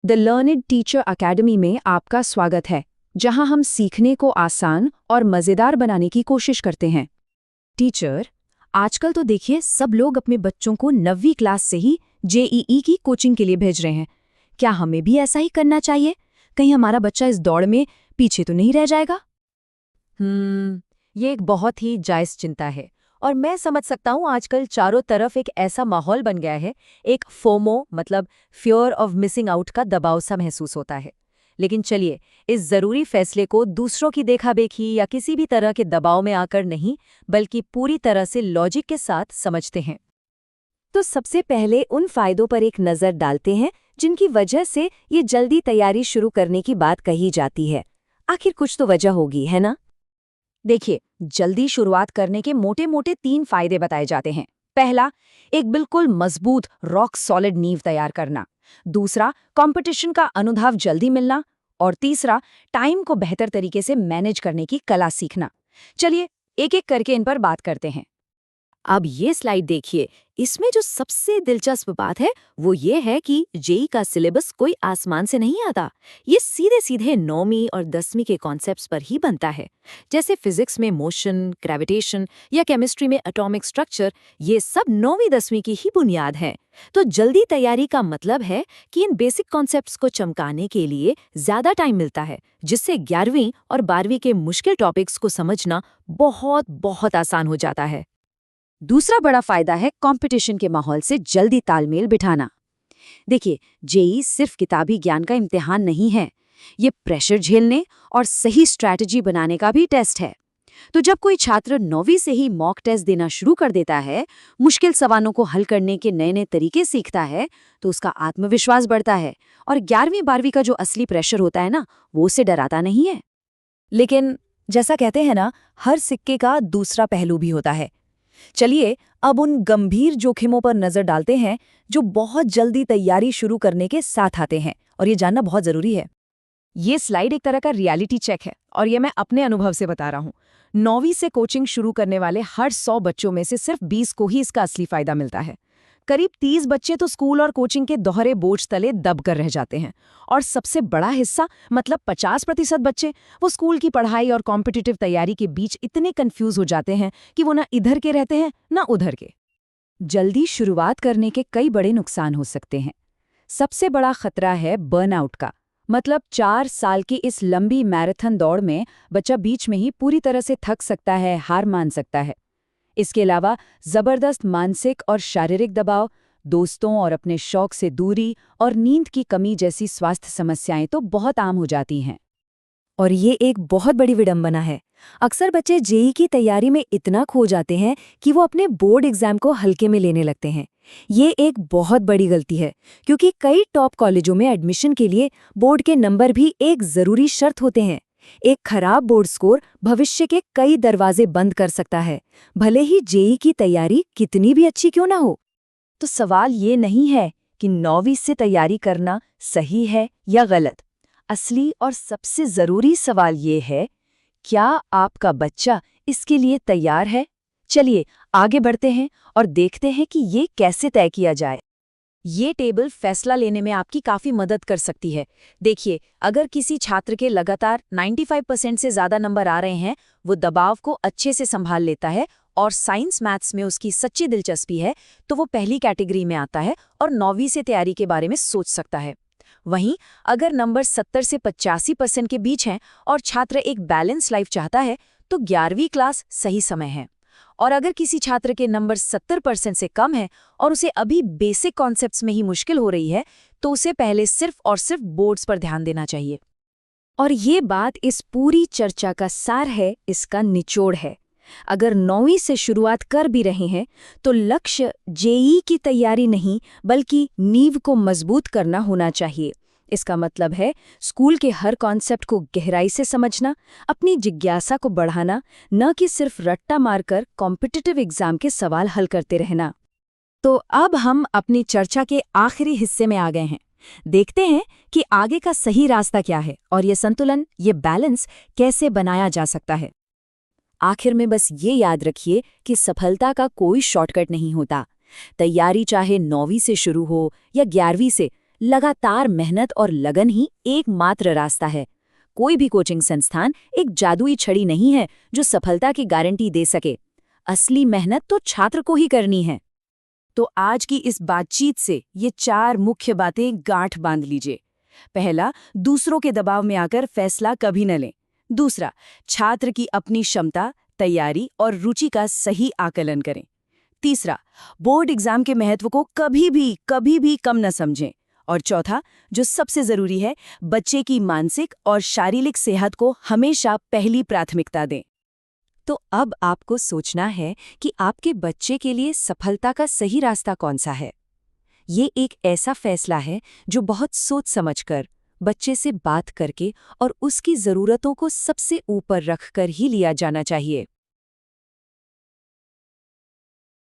The learned teacher academy में आपका स्वागत है, जहां हम सीखने को आसान और मज़ेदार बनाने की कोशिश करते हैं। टीचर, आजकल तो देखिए सब लोग अपने बच्चों को 9वीं क्लास से ही जेईई की कोचिंग के लिए भेज रहे हैं। क्या हमें भी ऐसा ही करना चाहिए? कहीं हमारा बच्चा इस दौड़ में पीछे तो नहीं रह जाएगा? ये एक बहुत ही जायज़ चिंता है और मैं समझ सकता हूँ आजकल चारों तरफ एक ऐसा माहौल बन गया है, एक फोमो मतलब फियर ऑफ मिसिंग आउट का दबाव सा महसूस होता है। लेकिन चलिए, इस ज़रूरी फैसले को दूसरों की देखा-देखी या किसी भी तरह के दबाव में आकर नहीं, बल्कि पूरी तरह से लॉजिक के साथ समझते हैं। तो सबसे पहले उन फायदों पर एक नज़र डालते हैं जिनकी वजह से ये जल्दी तैयारी शुरू करने की बात कही जाती है। आखिर कुछ तो वजह होगी, है ना? देखिए, जल्दी शुरुआत करने के मोटे-मोटे 3 फायदे बताए जाते हैं। पहला, एक बिल्कुल मजबूत रॉक सॉलिड नींव तैयार करना। दूसरा, कंपटीशन का अनुभाव जल्दी मिलना। और तीसरा, टाइम को बेहतर तरीके से मैनेज करने की कला सीखना। चलिए, एक-एक करके इन पर बात करते हैं। अब ये स्लाइड देखिए, इसमें जो सबसे दिलचस्प बात है वो ये है कि जेई का सिलेबस कोई आसमान से नहीं आता। ये सीधे सीधे 9वीं और 10वीं के कॉन्सेप्ट्स पर ही बनता है। जैसे फिजिक्स में मोशन, ग्रेविटेशन या केमिस्ट्री में एटॉमिक स्ट्रक्चर, ये सब 9वीं 10वीं की ही बुनियाद है। तो जल्दी तैयारी का मतलब है कि इन बेसिक कॉन्सेप्ट्स को चमकाने के लिए ज्यादा टाइम मिलता है, जिससे 11वीं और 12वीं के मुश्किल टॉपिक्स को समझना बहुत बहुत आसान हो जाता है। दूसरा बड़ा फायदा है कंपटीशन के माहौल से जल्दी तालमेल बिठाना। देखिए, जेई सिर्फ किताबी ज्ञान का इम्तिहान नहीं है, ये प्रेशर झेलने और सही स्ट्रैटेजी बनाने का भी टेस्ट है। तो जब कोई छात्र 9वीं से ही मॉक टेस्ट देना शुरू कर देता है, मुश्किल सवालों को हल करने के नए नए तरीके सीखता है, तो उसका आत्मविश्वास बढ़ता है और 11वीं 12वीं का जो असली प्रेशर होता है ना, वो उसे डराता नहीं है। लेकिन जैसा कहते हैं ना, हर सिक्के का दूसरा पहलू भी होता है। चलिए, अब उन गंभीर जोखिमों पर नजर डालते हैं जो बहुत जल्दी तैयारी शुरू करने के साथ आते हैं, और ये जानना बहुत जरूरी है। ये स्लाइड एक तरह का रियलिटी चेक है और ये मैं अपने अनुभव से बता रहा हूँ। 9वीं से कोचिंग शुरू करने वाले हर 100 बच्चों में से सिर्फ 20 को ही इसका असली फायदा मिलता है। करीब 30 बच्चे तो स्कूल और कोचिंग के दोहरे बोझ तले दब कर रह जाते हैं, और सबसे बड़ा हिस्सा मतलब 50% बच्चे वो स्कूल की पढ़ाई और कॉम्पिटिटिव तैयारी के बीच इतने कंफ्यूज हो जाते हैं कि वो ना इधर के रहते हैं ना उधर के। जल्दी शुरुआत करने के कई बड़े नुकसान हो सकते हैं। सबसे बड़ा खतरा है बर्नआउट का। मतलब 4 साल की इस लंबी मैराथन दौड़ में बच्चा बीच में ही पूरी तरह से थक सकता है, हार मान सकता है। इसके अलावा जबरदस्त मानसिक और शारीरिक दबाव, दोस्तों और अपने शौक से दूरी और नींद की कमी जैसी स्वास्थ्य समस्याएं तो बहुत आम हो जाती हैं। और ये एक बहुत बड़ी विडंबना है। अक्सर बच्चे जेई की तैयारी में इतना खो जाते हैं कि वो अपने बोर्ड एग्जाम को हल्के में लेने लगते हैं। ये एक बहुत बड़ी गलती है, क्योंकि कई टॉप कॉलेजों में एडमिशन के लिए बोर्ड के नंबर भी एक जरूरी शर्त होते हैं। एक खराब बोर्ड स्कोर भविष्य के कई दरवाजे बंद कर सकता है, भले ही जेई की तैयारी कितनी भी अच्छी क्यों ना हो। तो सवाल ये नहीं है कि 9वीं से तैयारी करना सही है या गलत। असली और सबसे ज़रूरी सवाल ये है, क्या आपका बच्चा इसके लिए तैयार है? चलिए आगे बढ़ते हैं और देखते हैं कि ये कैसे तय किया जाए। ये टेबल फैसला लेने में आपकी काफ़ी मदद कर सकती है। देखिए, अगर किसी छात्र के लगातार 95% से ज़्यादा नंबर आ रहे हैं, वो दबाव को अच्छे से संभाल लेता है और साइंस मैथ्स में उसकी सच्ची दिलचस्पी है, तो वो पहली कैटेगरी में आता है और 9वीं से तैयारी के बारे में सोच सकता है। वहीं अगर नंबर 70 से 85% के बीच हैं और छात्र एक बैलेंस लाइफ चाहता है, तो 11वीं क्लास सही समय है। और अगर किसी छात्र के नंबर 70% से कम है और उसे अभी बेसिक कॉन्सेप्ट्स में ही मुश्किल हो रही है, तो उसे पहले सिर्फ और सिर्फ बोर्ड्स पर ध्यान देना चाहिए। और ये बात इस पूरी चर्चा का सार है, इसका निचोड़ है। अगर 9वीं से शुरुआत कर भी रहे हैं, तो लक्ष्य जेई की तैयारी नहीं, बल्कि नींव को मजबूत करना होना चाहिए। इसका मतलब है स्कूल के हर कॉन्सेप्ट को गहराई से समझना, अपनी जिज्ञासा को बढ़ाना, न कि सिर्फ रट्टा मारकर कॉम्पिटिटिव एग्जाम के सवाल हल करते रहना। तो अब हम अपनी चर्चा के आखिरी हिस्से में आ गए हैं। देखते हैं कि आगे का सही रास्ता क्या है और ये संतुलन, ये बैलेंस कैसे बनाया जा सकता है। आखिर में बस ये याद रखिए कि सफलता का कोई शॉर्टकट नहीं होता। तैयारी चाहे 9वीं से शुरू हो या 11वीं से, लगातार मेहनत और लगन ही एकमात्र रास्ता है। कोई भी कोचिंग संस्थान एक जादुई छड़ी नहीं है जो सफलता की गारंटी दे सके। असली मेहनत तो छात्र को ही करनी है। तो आज की इस बातचीत से ये 4 मुख्य बातें गांठ बांध लीजिए। पहला, दूसरों के दबाव में आकर फैसला कभी न लें। दूसरा, छात्र की अपनी क्षमता, तैयारी और रुचि का सही आकलन करें। तीसरा, बोर्ड एग्जाम के महत्व को कभी भी कम न समझें। और चौथा, जो सबसे जरूरी है, बच्चे की मानसिक और शारीरिक सेहत को हमेशा पहली प्राथमिकता दें। तो अब आपको सोचना है कि आपके बच्चे के लिए सफलता का सही रास्ता कौन सा है। ये एक ऐसा फैसला है जो बहुत सोच समझकर, बच्चे से बात करके और उसकी ज़रूरतों को सबसे ऊपर रखकर ही लिया जाना चाहिए।